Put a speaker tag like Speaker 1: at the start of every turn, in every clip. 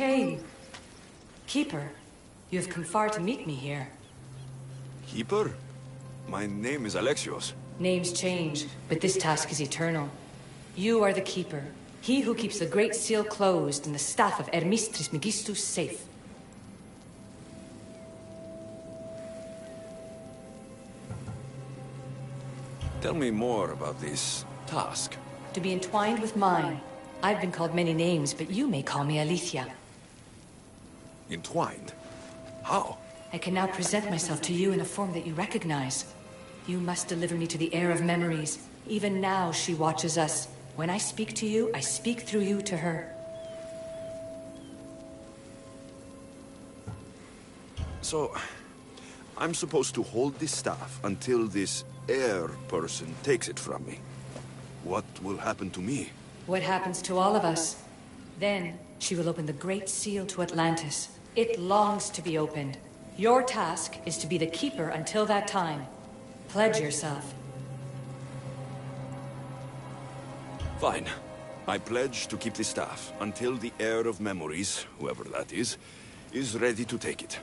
Speaker 1: came. Keeper, you have come far to meet me here.
Speaker 2: Keeper? My name is Alexios.
Speaker 1: Names change, but this task is eternal. You are the Keeper, he who keeps the Great Seal closed and the staff of Hermes Trismegistus safe.
Speaker 2: Tell me more about this task.
Speaker 1: To be entwined with mine. I've been called many names, but you may call me Aletheia.
Speaker 2: Entwined? How?
Speaker 1: I can now present myself to you in a form that you recognize. You must deliver me to the heir of memories. Even now she watches us. When I speak to you, I speak through you to her.
Speaker 2: So, I'm supposed to hold this staff until this heir person takes it from me. What will happen to me?
Speaker 1: What happens to all of us? Then, she will open the Great Seal to Atlantis. It longs to be opened. Your task is to be the Keeper until that time. Pledge yourself.
Speaker 2: Fine. I pledge to keep the staff until the heir of memories, whoever that is ready to take it.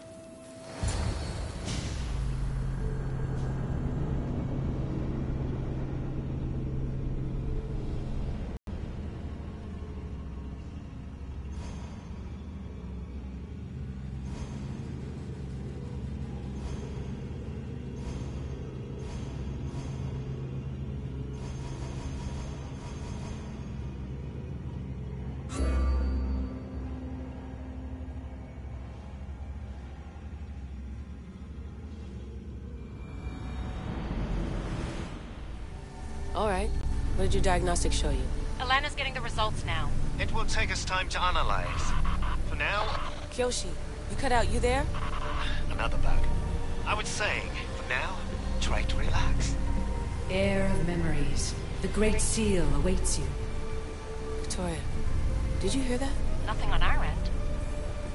Speaker 3: All right. What did your diagnostics show you?
Speaker 4: Alana's getting the results now.
Speaker 5: It will take us time to analyze. For now...
Speaker 3: Kyoshi, you cut out. You there?
Speaker 5: Another bug. I was saying, for now, try to relax.
Speaker 1: Heir of memories. The Great Seal awaits you.
Speaker 3: Victoria, did you hear that?
Speaker 4: Nothing on our end.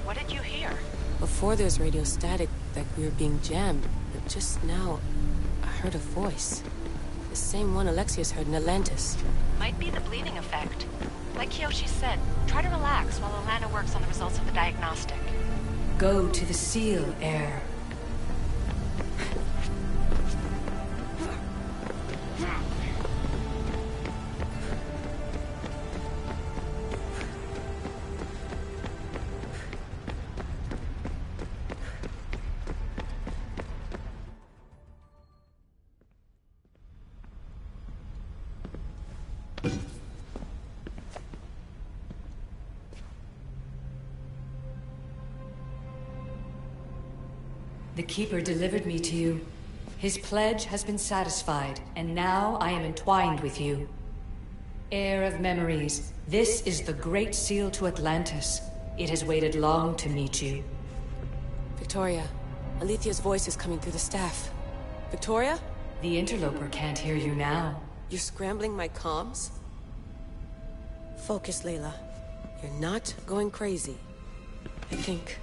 Speaker 4: What did you hear?
Speaker 3: Before there's radio static, like we were being jammed. But just now, I heard a voice. The same one Alexios heard in Atlantis.
Speaker 4: Might be the bleeding effect. Like Kyoshi said, try to relax while Alana works on the results of the diagnostic.
Speaker 1: Go to the Seal, Heir. The Keeper delivered me to you. His pledge has been satisfied, and now I am entwined with you. Heir of memories, this is the Great Seal to Atlantis. It has waited long to meet you.
Speaker 3: Victoria, Aletheia's voice is coming through the staff. Victoria?
Speaker 1: The interloper can't hear you now.
Speaker 3: You're scrambling my comms? Focus, Layla. You're not going crazy. I think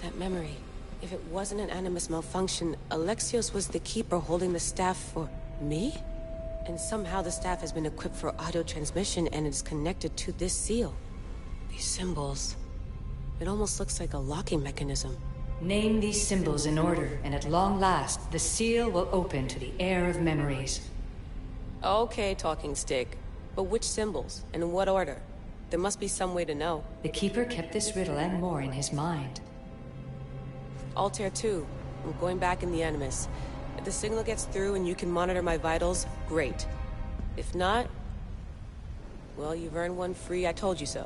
Speaker 3: that memory... If it wasn't an Animus malfunction, Alexios was the Keeper holding the staff for me? And somehow the staff has been equipped for audio transmission and is connected to this seal. These symbols... It almost looks like a locking mechanism.
Speaker 1: Name these symbols in order, and at long last, the seal will open to the Heir of memories.
Speaker 3: Okay, talking stick. But which symbols? And in what order? There must be some way to know.
Speaker 1: The Keeper kept this riddle and more in his mind.
Speaker 3: Altair 2. I'm going back in the Animus. If the signal gets through and you can monitor my vitals, great. If not... well, you've earned one free I told you so.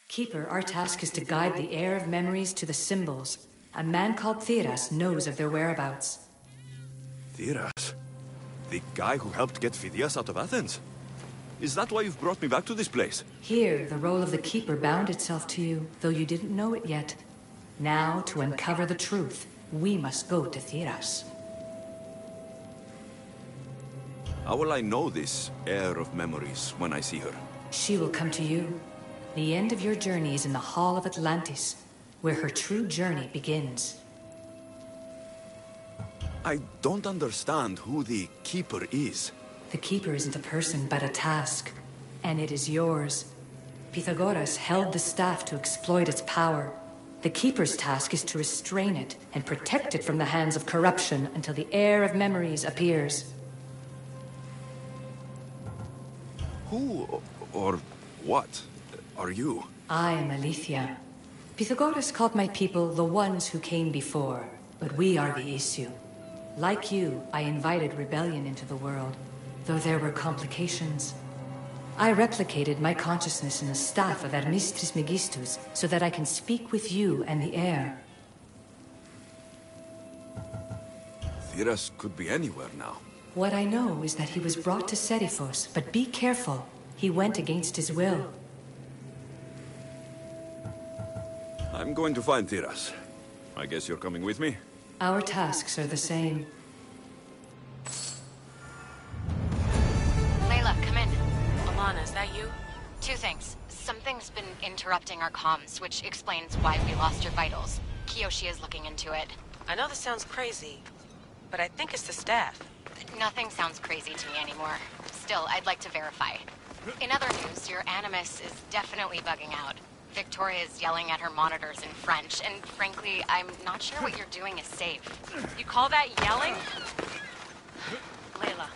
Speaker 1: Keeper, our task is to guide the heir of memories to the symbols. A man called Theras knows of their whereabouts.
Speaker 2: Theras? The guy who helped get Phidias out of Athens? Is that why you've brought me back to this place?
Speaker 1: Here, the role of the Keeper bound itself to you, though you didn't know it yet. Now, to uncover the truth, we must go to Theras.
Speaker 2: How will I know this heir of memories when I see her?
Speaker 1: She will come to you. The end of your journey is in the Hall of Atlantis, where her true journey begins.
Speaker 2: I don't understand who the Keeper is.
Speaker 1: The Keeper isn't a person, but a task. And it is yours. Pythagoras held the staff to exploit its power. The Keeper's task is to restrain it and protect it from the hands of corruption until the heir of memories appears.
Speaker 2: Who or what are you?
Speaker 1: I am Aletheia. Pythagoras called my people the ones who came before, but we are the issue. Like you, I invited rebellion into the world, though there were complications. I replicated my consciousness in the staff of Hermes Trismegistus so that I can speak with you and the heir.
Speaker 2: Theras could be anywhere now.
Speaker 1: What I know is that he was brought to Seriphos, but be careful. He went against his will.
Speaker 2: I'm going to find Theras. I guess you're coming with me?
Speaker 1: Our tasks are the same.
Speaker 4: Layla, come in.
Speaker 3: Alana, is that you?
Speaker 4: Two things. Something's been interrupting our comms, which explains why we lost your vitals. Kiyoshi is looking into it.
Speaker 3: I know this sounds crazy, but I think it's the staff.
Speaker 4: Nothing sounds crazy to me anymore. Still, I'd like to verify. In other news, your animus is definitely bugging out. Victoria is yelling at her monitors in French, and frankly, I'm not sure what you're doing is safe.
Speaker 6: You call that yelling? Layla,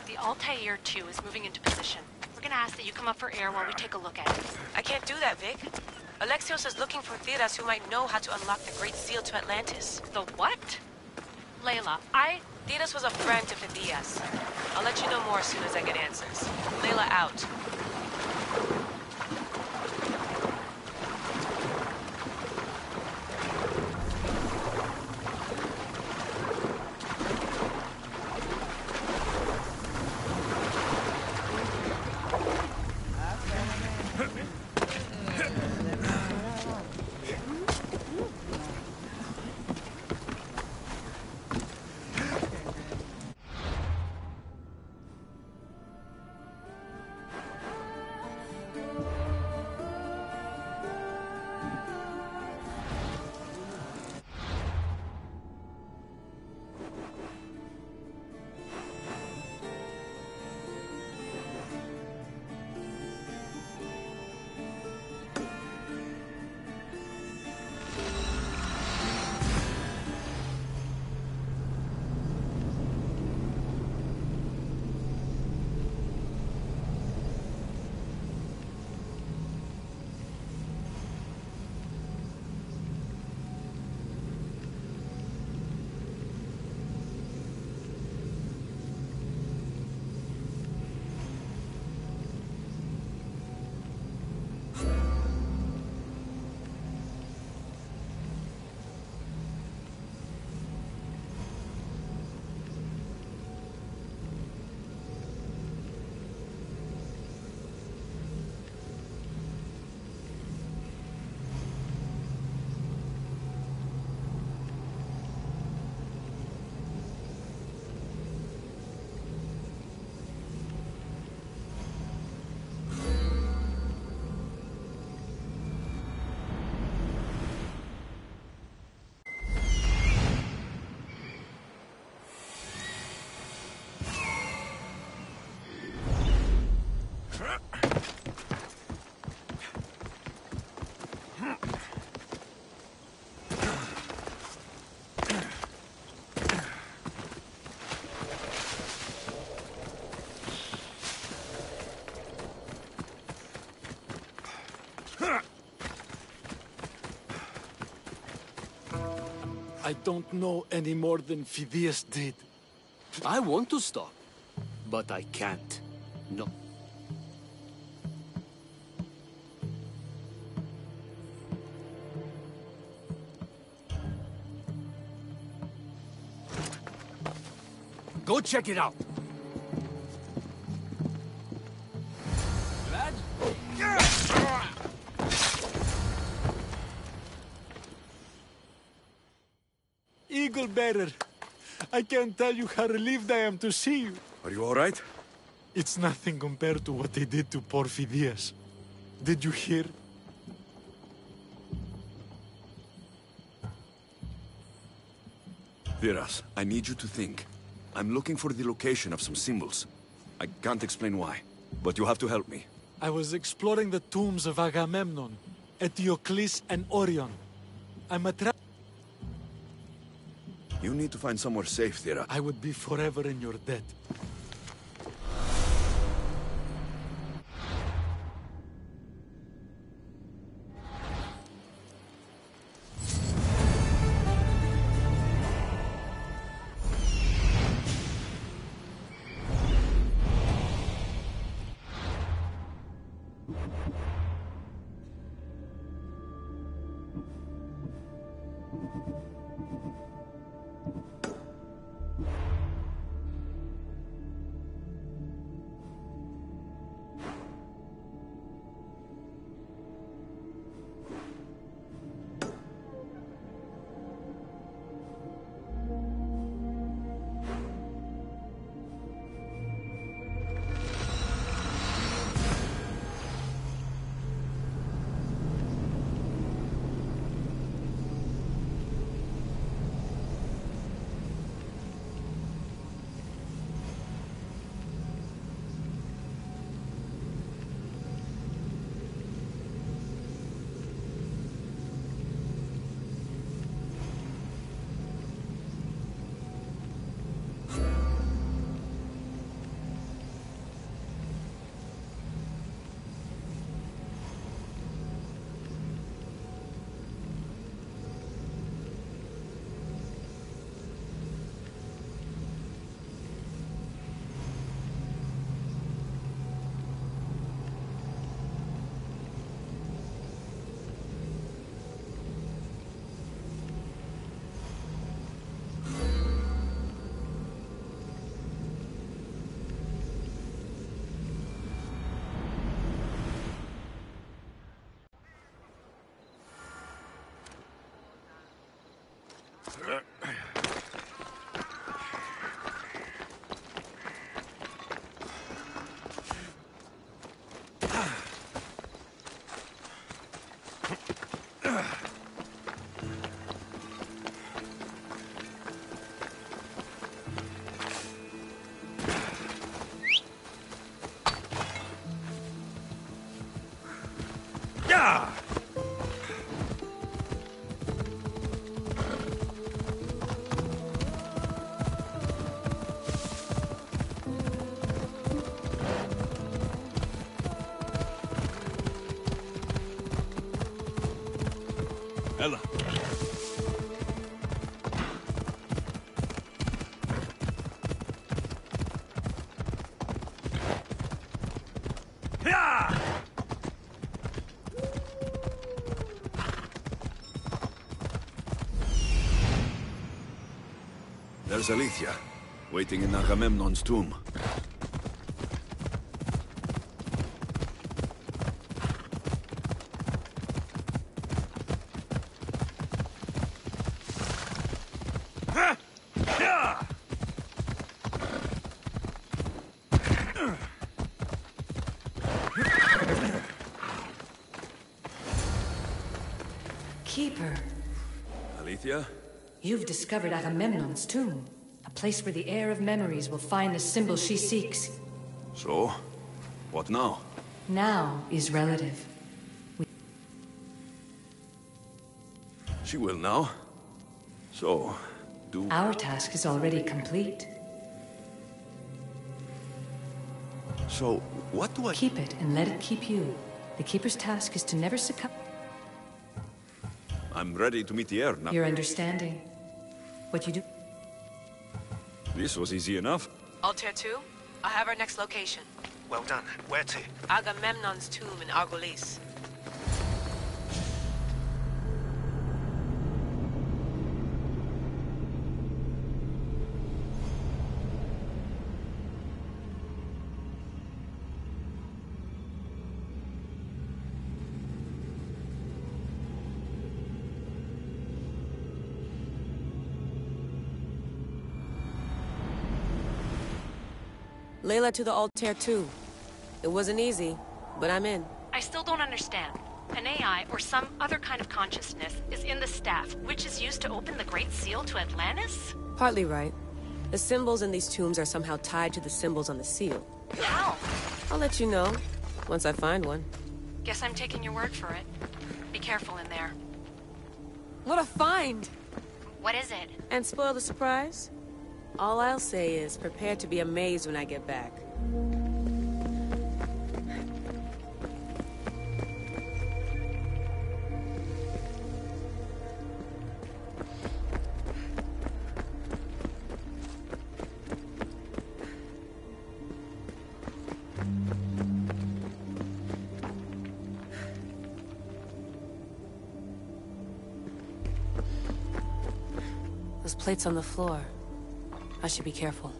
Speaker 6: the Altair 2 is moving into position. We're gonna ask that you come up for air while we take a look at it.
Speaker 3: I can't do that, Vic. Alexios is looking for Theras who might know how to unlock the Great Seal to Atlantis.
Speaker 6: The what? Layla,
Speaker 3: Theras was a friend to Phidias. I'll let you know more as soon as I get answers. Layla out.
Speaker 7: I don't know any more than Phidias did. I want to stop, but I can't. No. Go check it out. Lad? Eagle Bearer, I can't tell you how relieved I am to see you.
Speaker 2: Are you all right?
Speaker 7: It's nothing compared to what they did to poor Phidias. Did you hear?
Speaker 2: Viras, I need you to think. I'm looking for the location of some symbols. I can't explain why, but you have to help me.
Speaker 7: I was exploring the tombs of Agamemnon, Eteocles, and Orion. I'm attracted.
Speaker 2: You need to find somewhere safe, Thera.
Speaker 7: I would be forever in your debt.
Speaker 2: Ella. There's Alethea, waiting in Agamemnon's tomb.
Speaker 1: Keeper.
Speaker 2: Alethea?
Speaker 1: You've discovered Agamemnon's tomb, a place where the heir of memories will find the symbol she seeks.
Speaker 2: So, what now?
Speaker 1: Now is relative.
Speaker 2: She will now. So, do...
Speaker 1: Our task is already complete.
Speaker 2: So, what do I...
Speaker 1: Keep it and let it keep you. The Keeper's task is to never succumb.
Speaker 2: I'm ready to meet the heir now.
Speaker 1: Your understanding. What you do?
Speaker 2: This was easy enough.
Speaker 3: Altair 2, I have our next location.
Speaker 5: Well done. Where to?
Speaker 3: Agamemnon's tomb in Argolis. Layla to the altar too. It wasn't easy, but I'm in.
Speaker 6: I still don't understand. An AI or some other kind of consciousness is in the staff, which is used to open the Great Seal to Atlantis?
Speaker 3: Partly right. The symbols in these tombs are somehow tied to the symbols on the seal.
Speaker 6: How?
Speaker 3: I'll let you know, once I find one.
Speaker 6: Guess I'm taking your word for it. Be careful in there.
Speaker 3: What a find!
Speaker 4: What is it?
Speaker 3: And spoil the surprise? All I'll say is prepare to be amazed when I get back. Those plates on the floor. I should be careful.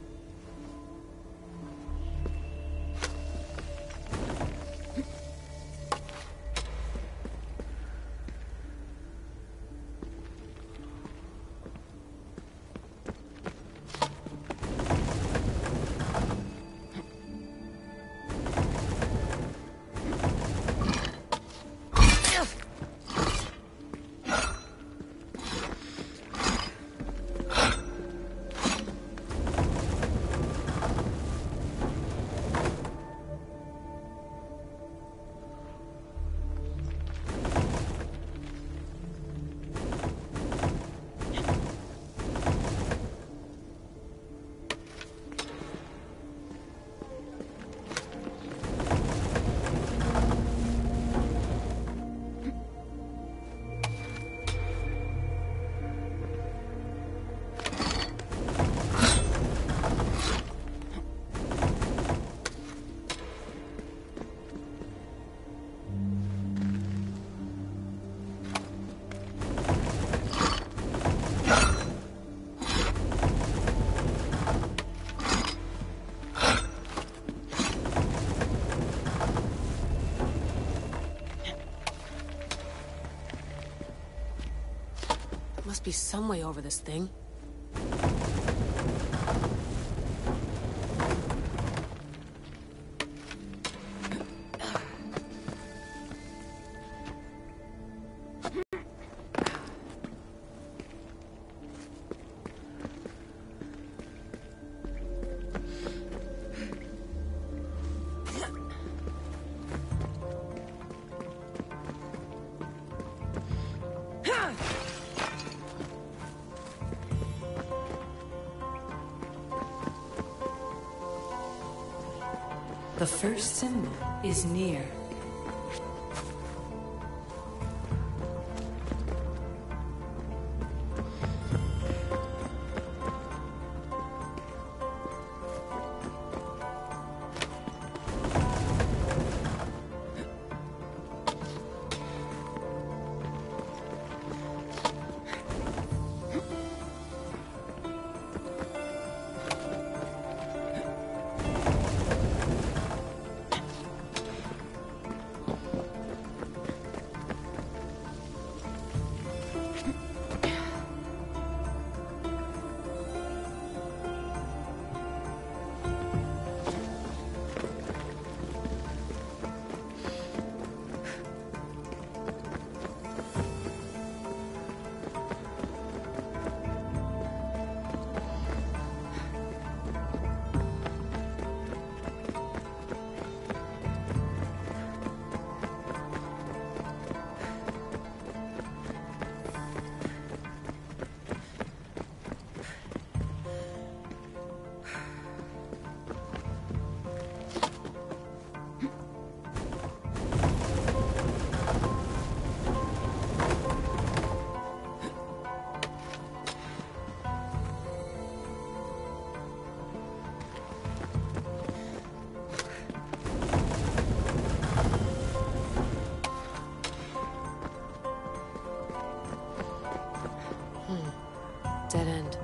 Speaker 3: Must be some way over this thing.
Speaker 1: The first symbol is near. Dead end.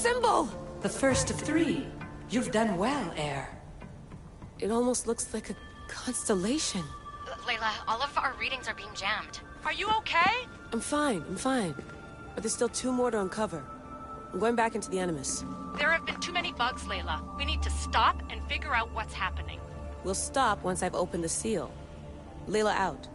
Speaker 3: symbol!
Speaker 1: The first of 3. You've done well, Air.
Speaker 3: It almost looks like a constellation.
Speaker 4: Layla, all of our readings are being jammed.
Speaker 6: Are you okay?
Speaker 3: I'm fine. But there's still 2 more to uncover. I'm going back into the Animus.
Speaker 6: There have been too many bugs, Layla. We need to stop and figure out what's happening.
Speaker 3: We'll stop once I've opened the seal. Layla out.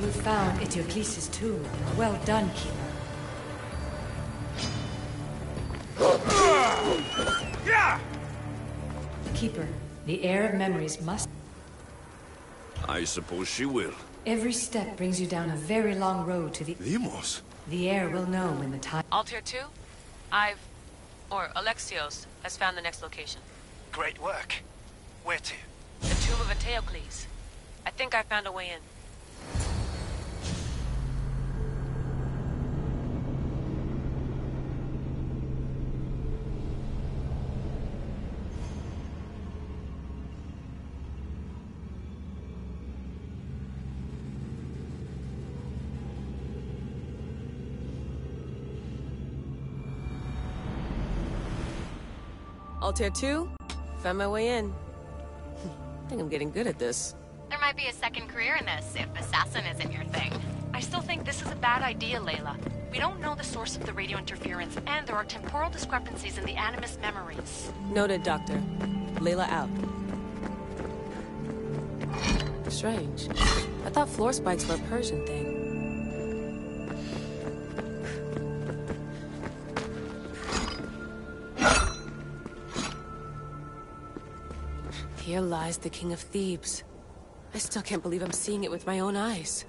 Speaker 1: You found Eteocles' tomb. Well done, Keeper. Keeper, the heir of memories must...
Speaker 2: I suppose she will.
Speaker 1: Every step brings you down a very long road to the...
Speaker 2: Limos?
Speaker 1: The heir will know when the time...
Speaker 3: Altair 2, Alexios has found the next location.
Speaker 5: Great work. Where to?
Speaker 3: The tomb of Eteocles. I think I found a way in. Altair 2, found my way in. I think I'm getting good at this.
Speaker 4: There might be a second career in this if assassin isn't your thing.
Speaker 6: I still think this is a bad idea, Layla. We don't know the source of the radio interference, and there are temporal discrepancies in the Animus memories.
Speaker 3: Noted, Doctor. Layla out. Strange. I thought floor spikes were a Persian thing. Here lies the King of Thebes. I still can't believe I'm seeing it with my own eyes.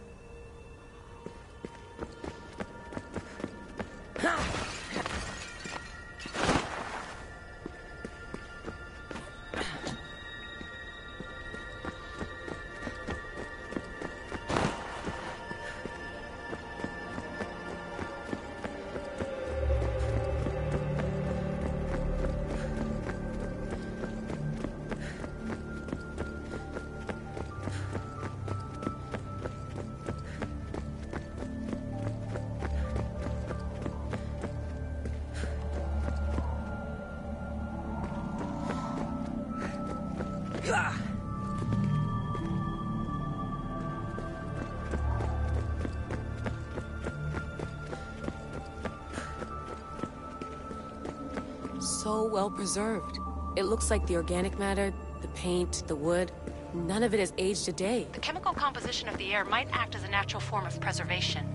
Speaker 3: So well preserved. It looks like the organic matter, the paint, the wood, none of it has aged a day.
Speaker 6: The chemical composition of the air might act as a natural form of preservation.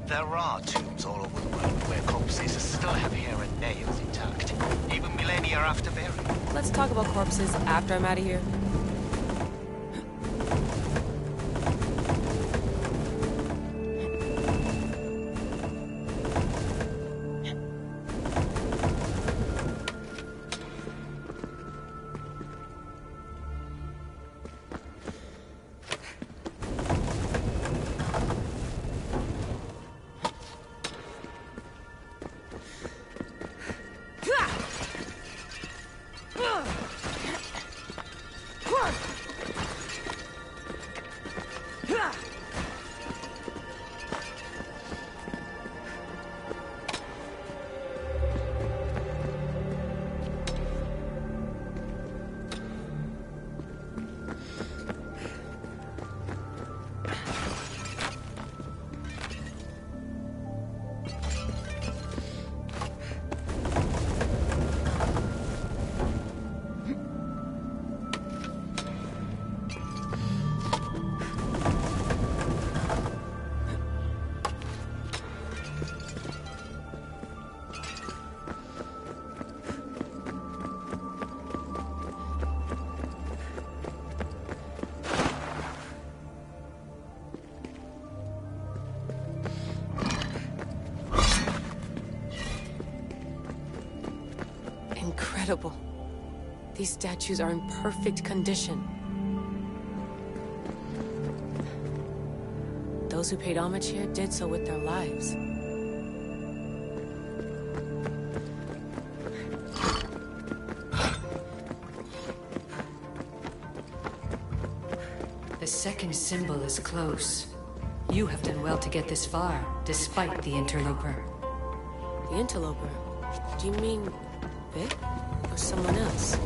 Speaker 5: There are tombs all over the world where corpses still have hair and nails intact, even millennia after burial.
Speaker 3: Let's talk about corpses after I'm out of here. Incredible. These statues are in perfect condition. Those who paid homage here did so with their lives.
Speaker 1: The second symbol is close. You have done well to get this far, despite the interloper.
Speaker 3: The interloper? Do you mean Vic? Or someone else?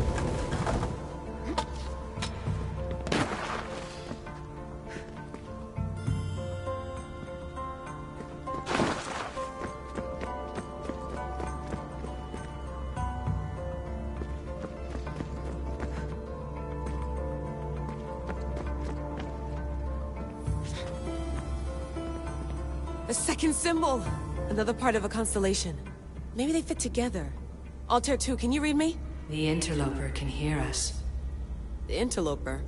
Speaker 3: The second symbol! Another part of a constellation. Maybe they fit together. Altair 2, can you read me?
Speaker 1: The interloper can hear us.
Speaker 3: The interloper?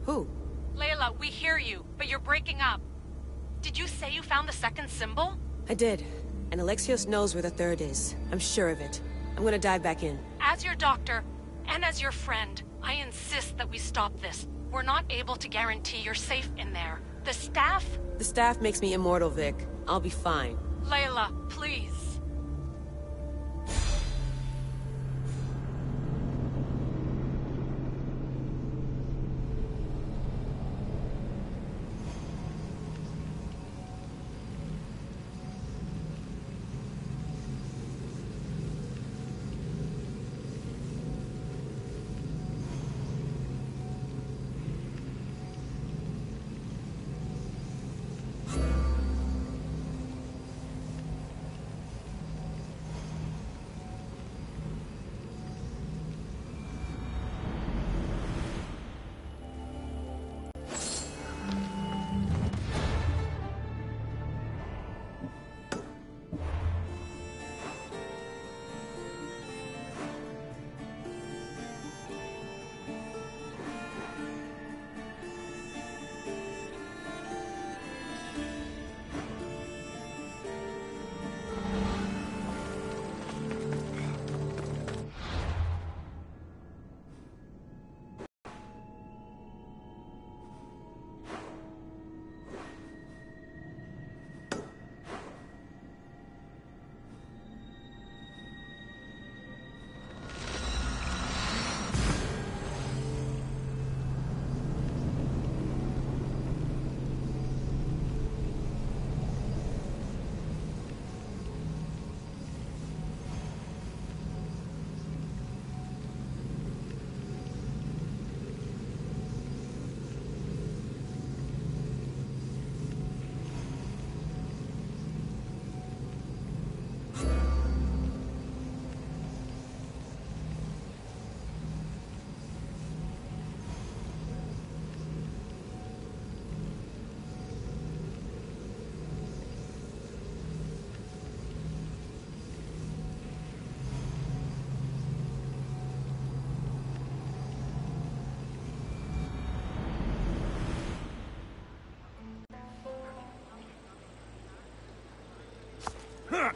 Speaker 3: Who?
Speaker 6: Layla, we hear you, but you're breaking up. Did you say you found the second symbol?
Speaker 3: I did. And Alexios knows where the third is. I'm sure of it. I'm gonna dive back in.
Speaker 6: As your doctor, and as your friend, I insist that we stop this. We're not able to guarantee you're safe in there. The staff...
Speaker 3: The staff makes me immortal, Vic. I'll be fine.
Speaker 6: Layla, please.
Speaker 2: Come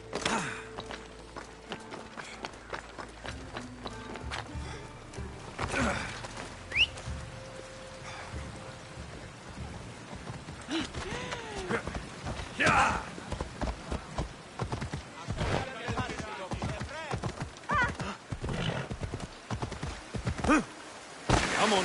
Speaker 2: on.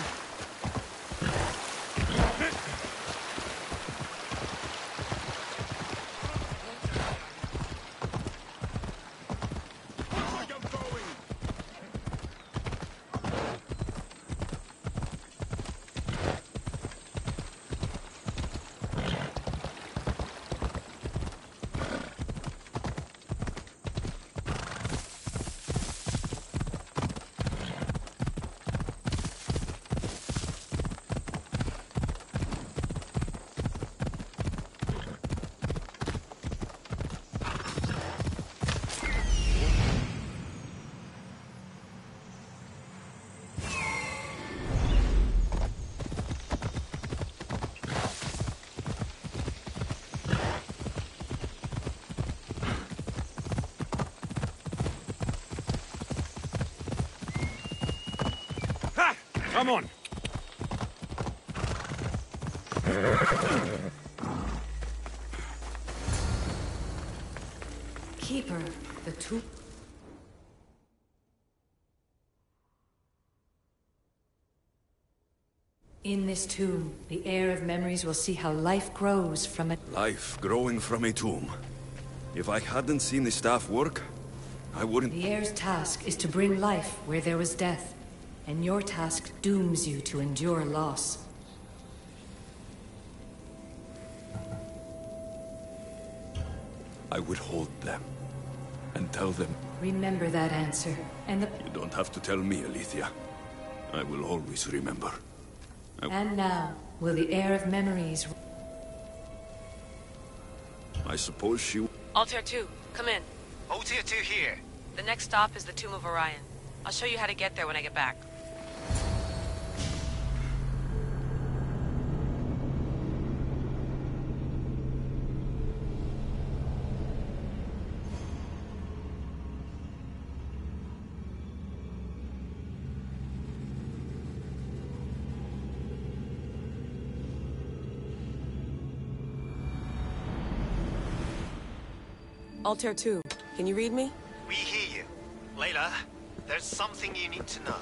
Speaker 2: Come on.
Speaker 1: Keeper, the tomb. In this tomb, the heir of memories will see how life grows from a...
Speaker 2: Life growing from a tomb. If I hadn't seen the staff work, I wouldn't...
Speaker 1: The heir's task is to bring life where there was death. And your task dooms you to endure loss.
Speaker 2: I would hold them and tell them...
Speaker 1: Remember that answer, and the...
Speaker 2: You don't have to tell me, Alethea. I will always remember.
Speaker 1: And now, will the heir of memories...
Speaker 2: I suppose she...
Speaker 3: Altair 2, come in.
Speaker 5: Altair 2 here.
Speaker 3: The next stop is the Tomb of Orion. I'll show you how to get there when I get back. Altair 2, can you read me?
Speaker 5: We hear you. Layla, there's something you need to know.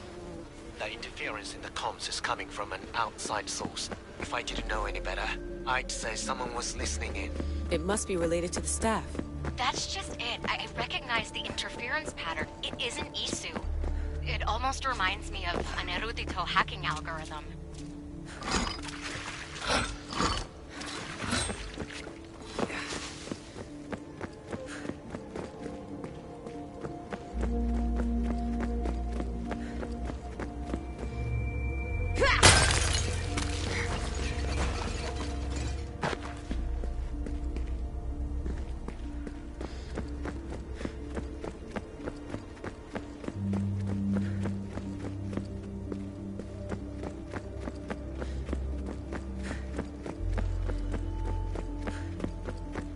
Speaker 5: The interference in the comms is coming from an outside source. If I didn't know any better, I'd say someone was listening in.
Speaker 3: It must be related to the staff.
Speaker 4: That's just it. I recognize the interference pattern. It isn't Isu. It almost reminds me of an erudito hacking algorithm.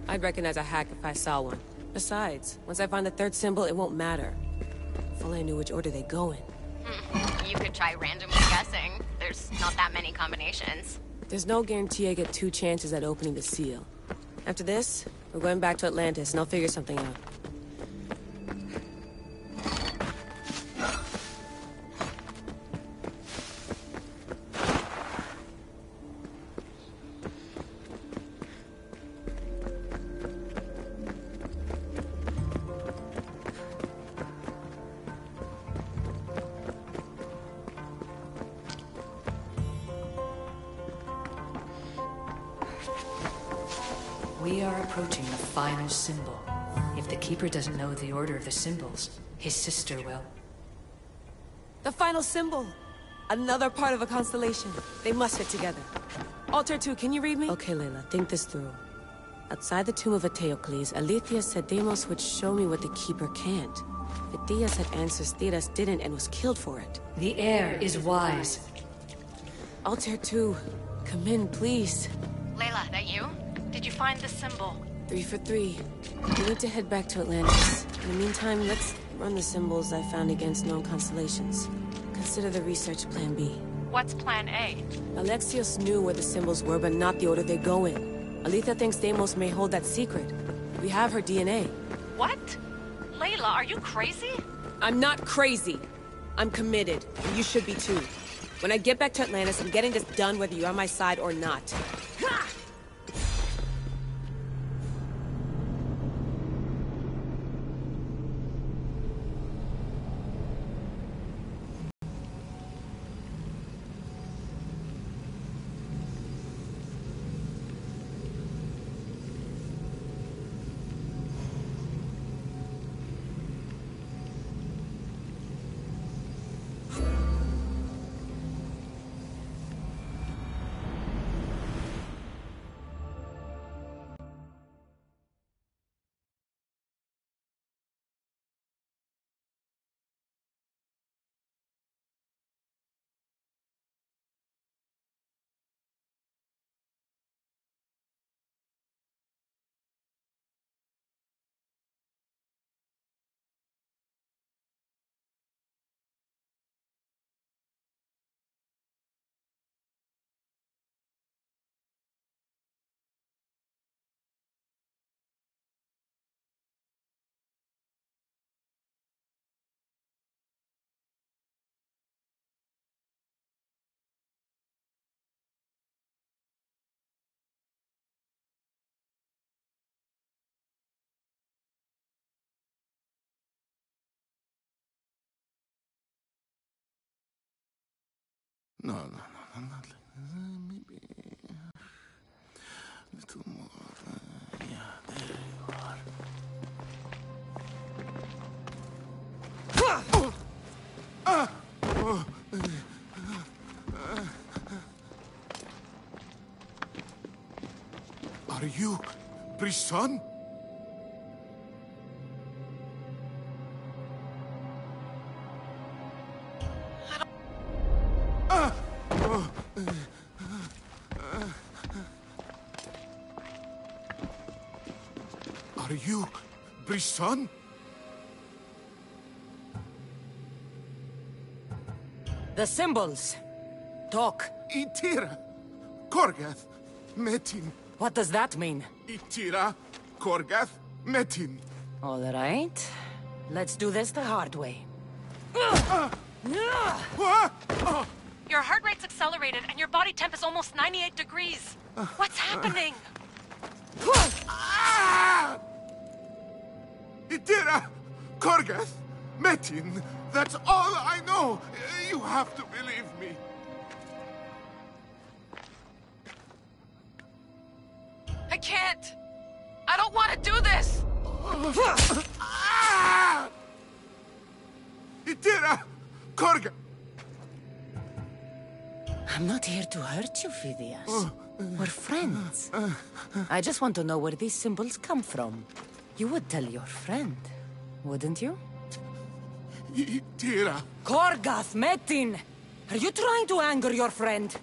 Speaker 3: I'd recognize a hack if I saw one. Besides, once I find the third symbol, it won't matter. If only I knew which order they go in.
Speaker 4: You could try randomly guessing. There's not that many combinations.
Speaker 3: There's no guarantee I get 2 chances at opening the seal. After this, we're going back to Atlantis, and I'll figure something out.
Speaker 1: We are approaching the final symbol. If the Keeper doesn't know the order of the symbols, his sister will.
Speaker 3: The final symbol! Another part of a constellation. They must fit together. Altair 2, can you read me? Okay, Layla, think this through. Outside the tomb of Eteocles, Alethea said Deimos would show me what the Keeper can't. Phidias had answers Theras didn't and was killed for it.
Speaker 1: The heir is wise.
Speaker 3: Altair 2, come in, please.
Speaker 6: Layla, that you? Did you find the symbol?
Speaker 3: 3 for 3. We need to head back to Atlantis. In the meantime, let's run the symbols I found against known constellations. Consider the research plan B.
Speaker 6: What's plan A?
Speaker 3: Alexios knew where the symbols were, but not the order they go in. Aletha thinks Deimos may hold that secret. We have her DNA.
Speaker 6: What? Layla, are you crazy?
Speaker 3: I'm not crazy. I'm committed. You should be too. When I get back to Atlantis, I'm getting this done whether you're on my side or not.
Speaker 2: No. Maybe a little more. Yeah, there you are. Are you Brisson? Are you Brisson?
Speaker 8: The symbols. Talk.
Speaker 2: Itira, Korgath, Metin.
Speaker 8: What does that mean?
Speaker 2: Itira, Korgath, Metin.
Speaker 8: All right. Let's do this the hard way.
Speaker 6: Your heart rate's accelerated and your body temp is almost 98 degrees. What's happening?
Speaker 2: Itira, Korgath, Metin. That's all I know. You have to believe me.
Speaker 6: I can't. I don't want to do this.
Speaker 2: Itira, Korgath.
Speaker 8: I'm not here to hurt you, Phidias. We're friends. I just want to know where these symbols come from. You would tell your friend, wouldn't you?
Speaker 2: Itira.
Speaker 8: Korgath, Metin! Are you trying to anger your friend?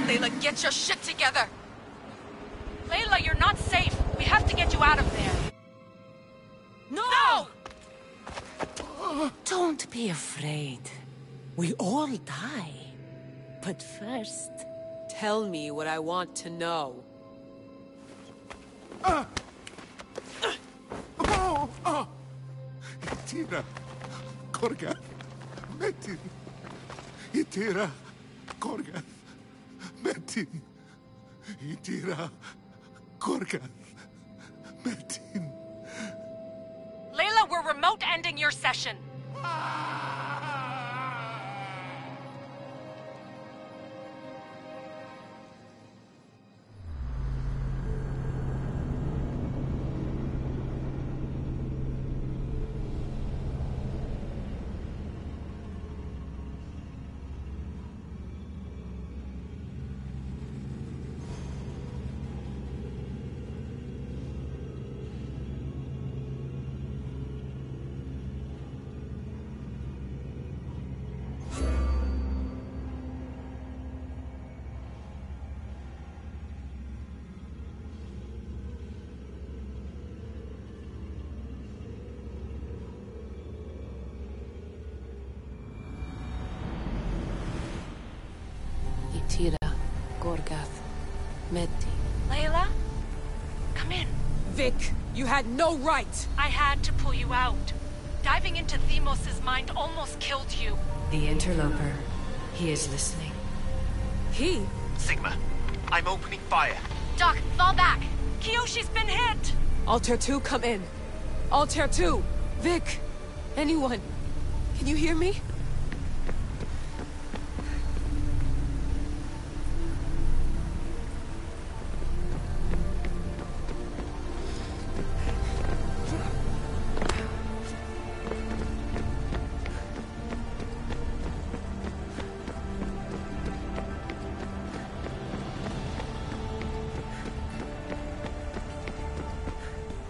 Speaker 6: Layla, get your shit together! Layla, you're not safe. We have to get you out of there. No!
Speaker 8: Don't be afraid. We all die. But first...
Speaker 3: Tell me what I want to know.
Speaker 2: Itira, Korgath, Metin. Itira, Korgath, Metin. Itira, Korgath, Metin.
Speaker 6: Layla, we're remote ending your session.
Speaker 3: Gorgath. Meti.
Speaker 6: Layla? Come in.
Speaker 3: Vic, you had no right!
Speaker 6: I had to pull you out. Diving into Themos' mind almost killed you.
Speaker 1: The interloper. He is listening.
Speaker 3: He?
Speaker 5: Sigma, I'm opening fire.
Speaker 4: Doc, fall back!
Speaker 6: Kiyoshi's been hit!
Speaker 3: Altair 2, come in. Altair 2! Vic! Anyone? Can you hear me?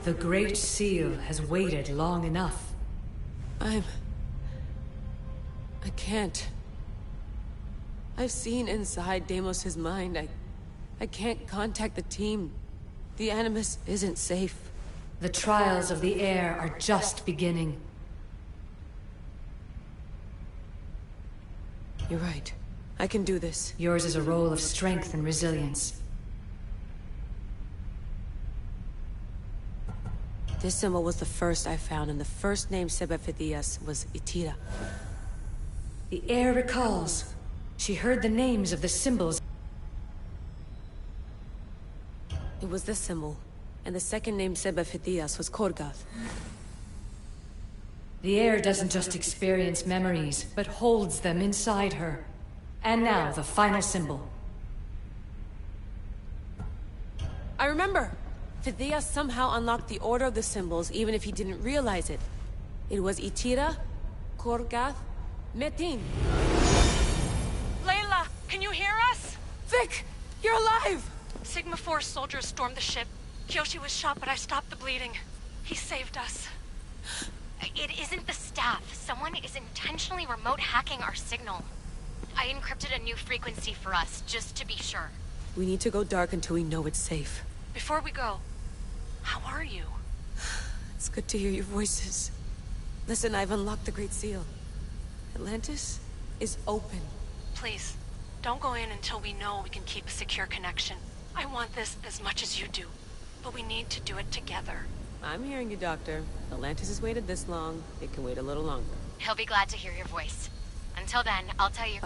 Speaker 1: The Great Seal has waited long enough.
Speaker 3: I can't. I've seen inside Deimos' mind. I can't contact the team. The Animus isn't safe.
Speaker 1: The trials of the air are just beginning.
Speaker 3: You're right. I can do this.
Speaker 1: Yours is a role of strength and resilience.
Speaker 3: This symbol was the first I found, and the first name Sebefithias was Itira.
Speaker 1: The air recalls. She heard the names of the symbols.
Speaker 3: It was this symbol, and the second name Sebefithias was Korgath.
Speaker 1: The air doesn't just experience memories, but holds them inside her. And now, the final symbol.
Speaker 3: I remember! Fithias somehow unlocked the order of the symbols, even if he didn't realize it. It was Itira, Korgath, Metin.
Speaker 6: Layla, can you hear us?
Speaker 3: Vic! You're alive!
Speaker 6: Sigma 4 soldiers stormed the ship. Kiyoshi was shot, but I stopped the bleeding. He saved us.
Speaker 4: It isn't the staff. Someone is intentionally remote hacking our signal. I encrypted a new frequency for us, just to be sure.
Speaker 3: We need to go dark until we know it's safe.
Speaker 6: Before we go, how are you?
Speaker 3: It's good to hear your voices. Listen, I've unlocked the Great Seal. Atlantis is open.
Speaker 6: Please, don't go in until we know we can keep a secure connection. I want this as much as you do, but we need to do it together.
Speaker 3: I'm hearing you, Doctor. Atlantis has waited this long. It can wait a little longer.
Speaker 4: He'll be glad to hear your voice. Until then, I'll tell you...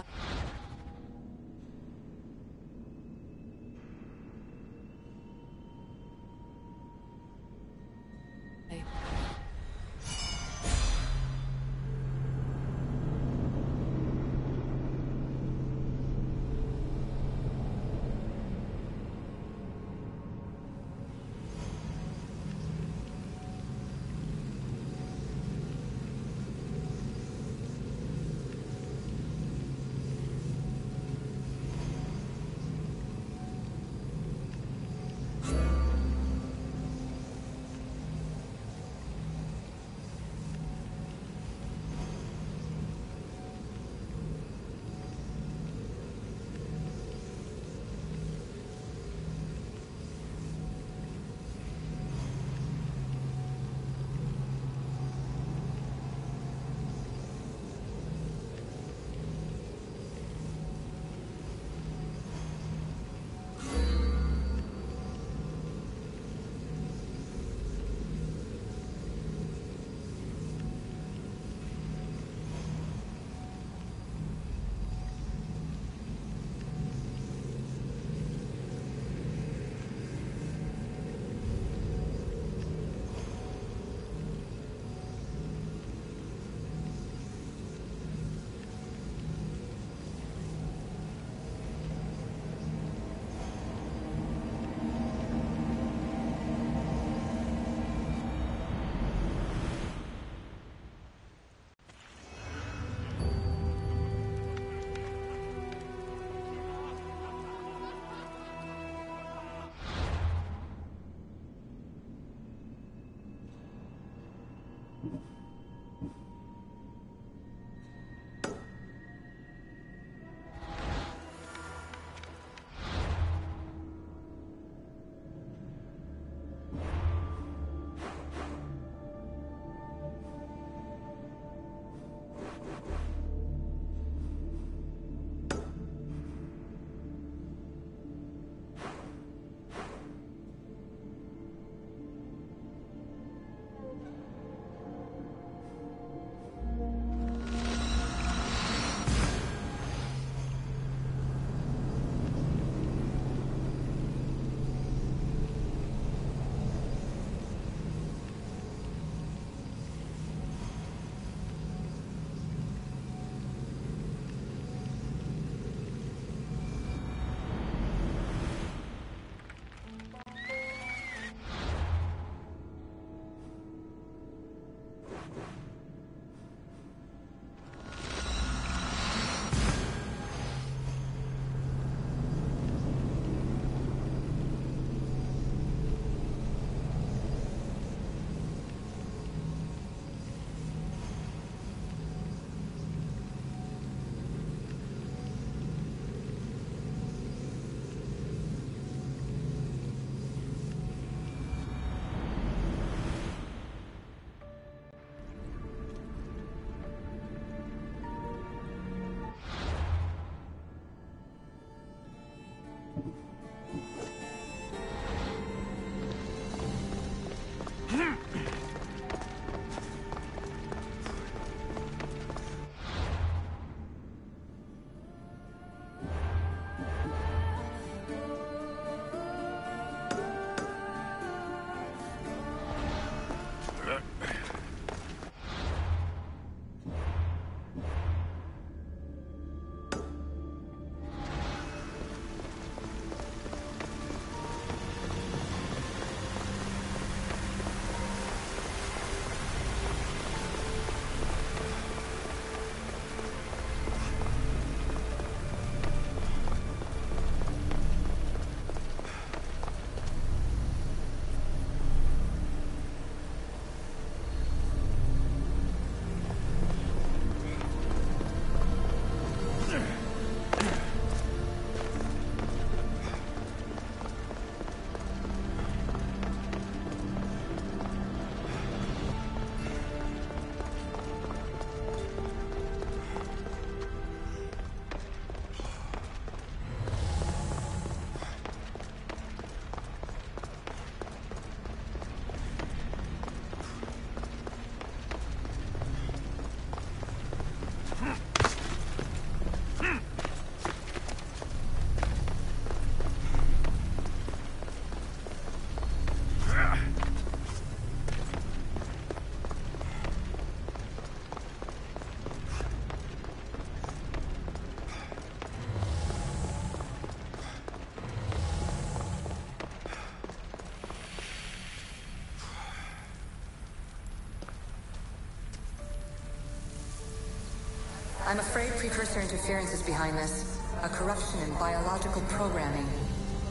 Speaker 1: I'm afraid precursor interference is behind this. A corruption in biological programming.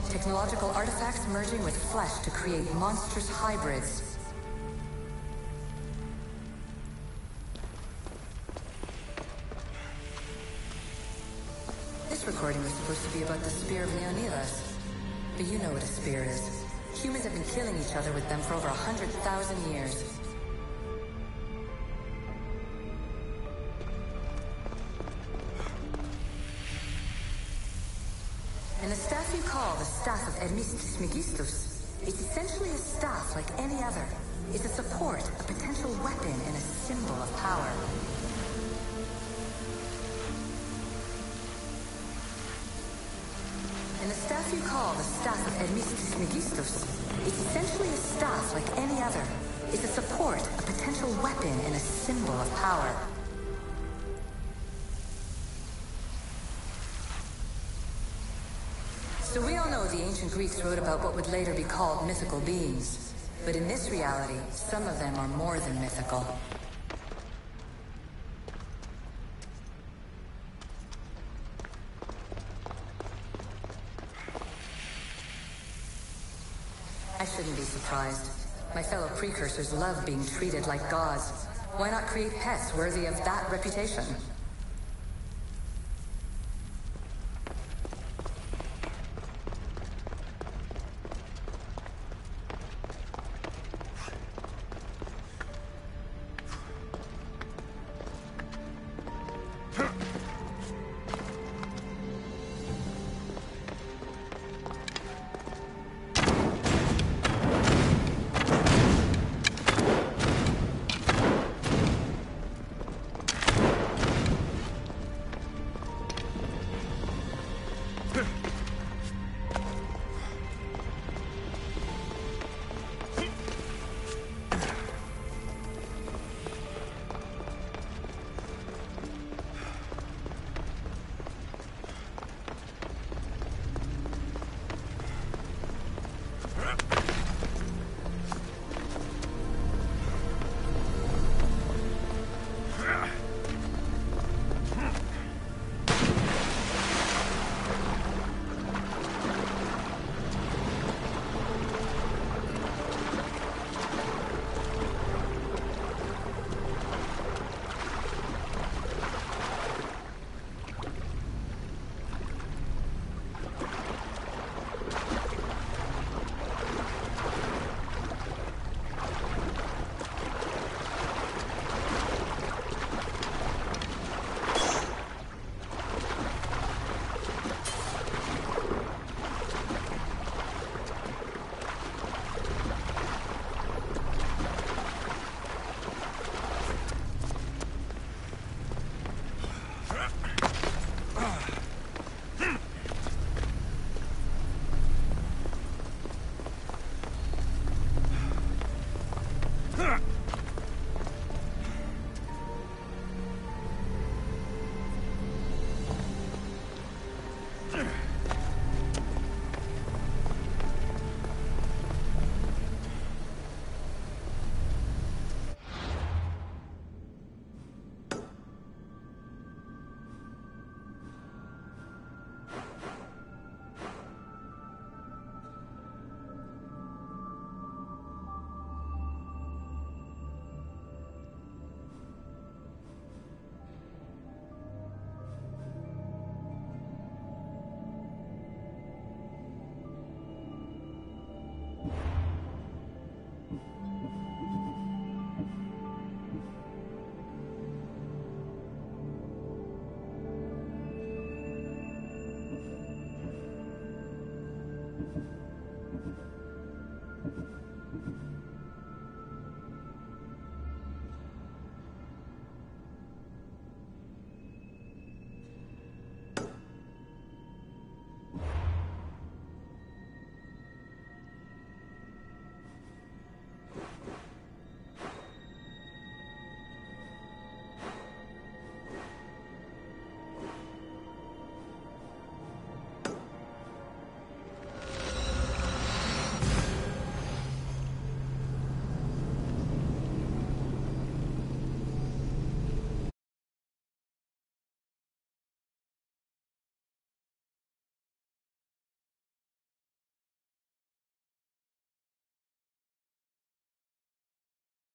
Speaker 1: Technological artifacts merging with flesh to create monstrous hybrids. This recording was supposed to be about the Spear of Leonidas. But you know what a spear is. Humans have been killing each other with them for over 100,000 years. And the staff you call the Staff of Hermistus Megistus is essentially a staff like any other. It's a support, a potential weapon, and a symbol of power. And the staff you call the Staff of Hermistus Megistus is essentially a staff like any other. It's a support, a potential weapon, and a symbol of power. So we all know the ancient Greeks wrote about what would later be called mythical beings. But in this reality, some of them are more than mythical. I shouldn't be surprised. My fellow precursors love being treated like gods. Why not create pets worthy of that reputation?